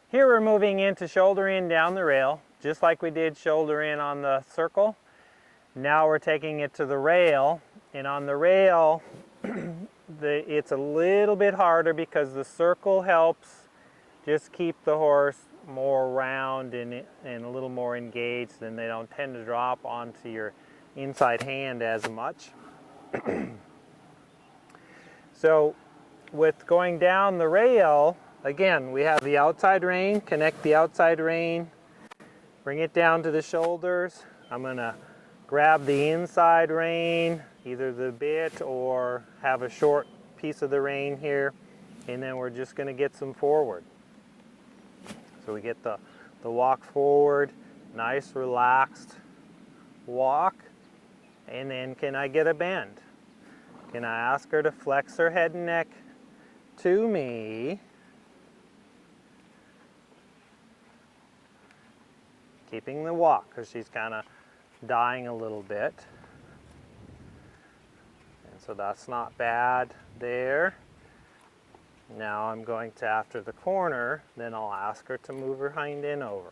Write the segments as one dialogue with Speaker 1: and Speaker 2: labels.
Speaker 1: Here we're moving into shoulder in down the rail, just like we did shoulder in on the circle. Now we're taking it to the rail, and on the rail, it's a little bit harder because the circle helps just keep the horse more round and a little more engaged, and they don't tend to drop onto your inside hand as much. So with going down the rail, again, we have the outside rein, connect the outside rein, bring it down to the shoulders. I'm going to grab the inside rein, either the bit or have a short piece of the rein here, and then we're just going to get some forward. So we get the walk forward, nice relaxed walk, and then can I get a bend? Can I ask her to flex her head and neck to me? Keeping the walk because she's kind of dying a little bit. And so that's not bad there. Now I'm going to, after the corner, then I'll ask her to move her hind end over.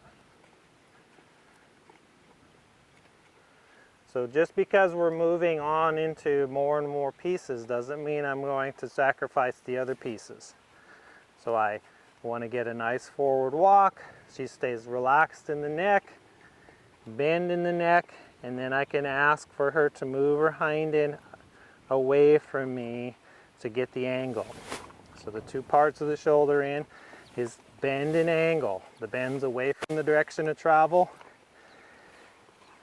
Speaker 1: So just because we're moving on into more and more pieces doesn't mean I'm going to sacrifice the other pieces. So I want to get a nice forward walk. She stays relaxed in the neck, bend in the neck, and then I can ask for her to move her hind end away from me to get the angle. So the two parts of the shoulder in is bend and angle. The bend's away from the direction of travel,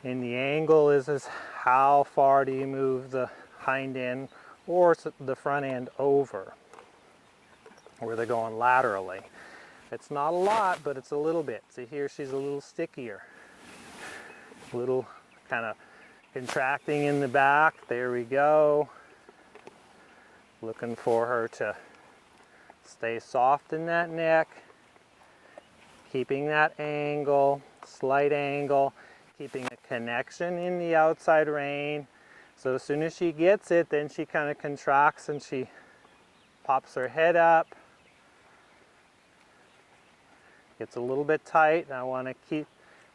Speaker 1: and the angle is how far do you move the hind end or the front end over, where they're going laterally. It's not a lot, but it's a little bit. See here, she's a little stickier. A little kind of contracting in the back. There we go. Looking for her to stay soft in that neck. Keeping that angle, slight angle. Keeping a connection in the outside rein. So as soon as she gets it, then she kind of contracts and she pops her head up. Gets a little bit tight, and I want to keep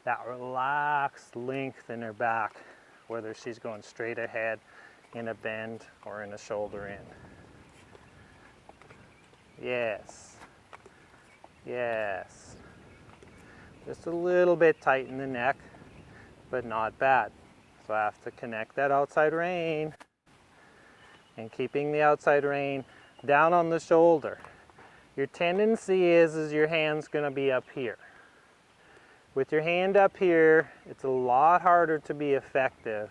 Speaker 1: that relaxed length in her back, whether she's going straight ahead in a bend or in a shoulder in. Yes. Yes. Just a little bit tight in the neck, but not bad. So I have to connect that outside rein and keeping the outside rein down on the shoulder. Your tendency is your hand's going to be up here. With your hand up here, it's a lot harder to be effective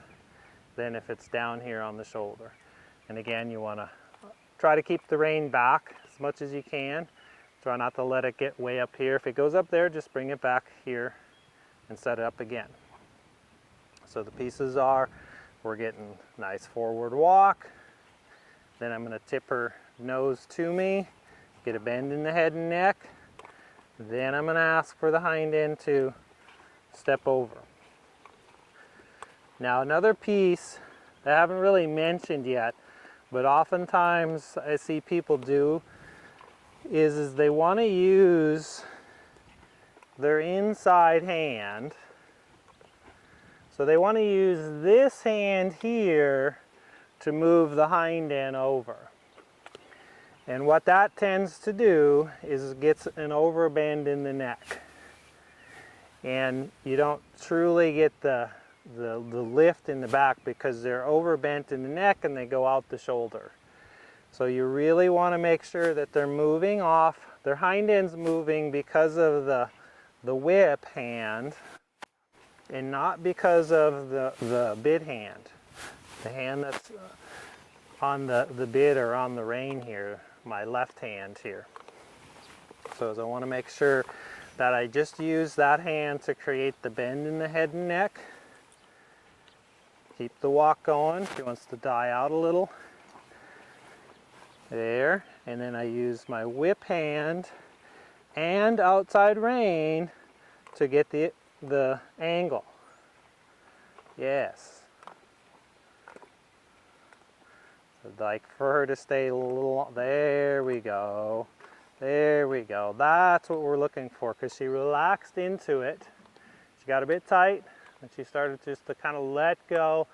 Speaker 1: than if it's down here on the shoulder. And again, you want to try to keep the rein back as much as you can. Try not to let it get way up here. If it goes up there, just bring it back here and set it up again. So the pieces are, we're getting nice forward walk. Then I'm going to tip her nose to me, get a bend in the head and neck. Then I'm going to ask for the hind end to step over. Now another piece that I haven't really mentioned yet, but oftentimes I see people do, is they want to use their inside hand. So they want to use this hand here to move the hind end over. And what that tends to do is it gets an overbend in the neck. And you don't truly get the lift in the back because they're overbent in the neck and they go out the shoulder. So you really want to make sure that they're moving off, their hind end's moving because of the whip hand and not because of the bit hand. The hand that's on the bit or on the rein here, my left hand here. So I want to make sure that I just use that hand to create the bend in the head and neck. Keep the walk going. She wants to die out a little. There. And then I use my whip hand and outside rein to get the angle. Yes. I'd like for her to stay a little, there we go. There we go. That's what we're looking for, because she relaxed into it. She got a bit tight, and she started just to kind of let go,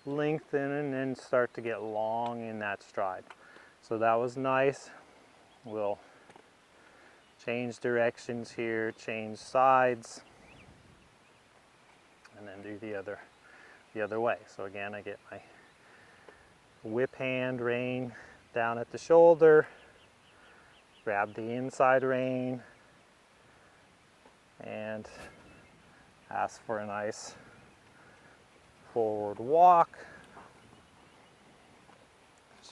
Speaker 1: lengthen, and then start to get long in that stride. So that was nice. We'll change directions here, change sides, and then do the other way. So again, I get my whip hand rein down at the shoulder, grab the inside rein, and ask for a nice forward walk.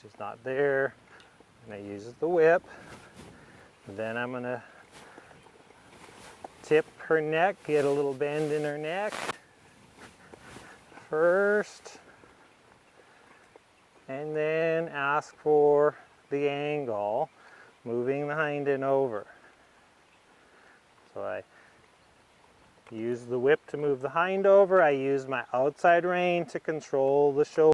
Speaker 1: She's not there. I'm going to use the whip. Then I'm going to tip her neck, get a little bend in her neck first, and then ask for the angle, moving the hind end over. So I use the whip to move the hind over. I use my outside rein to control the shoulder.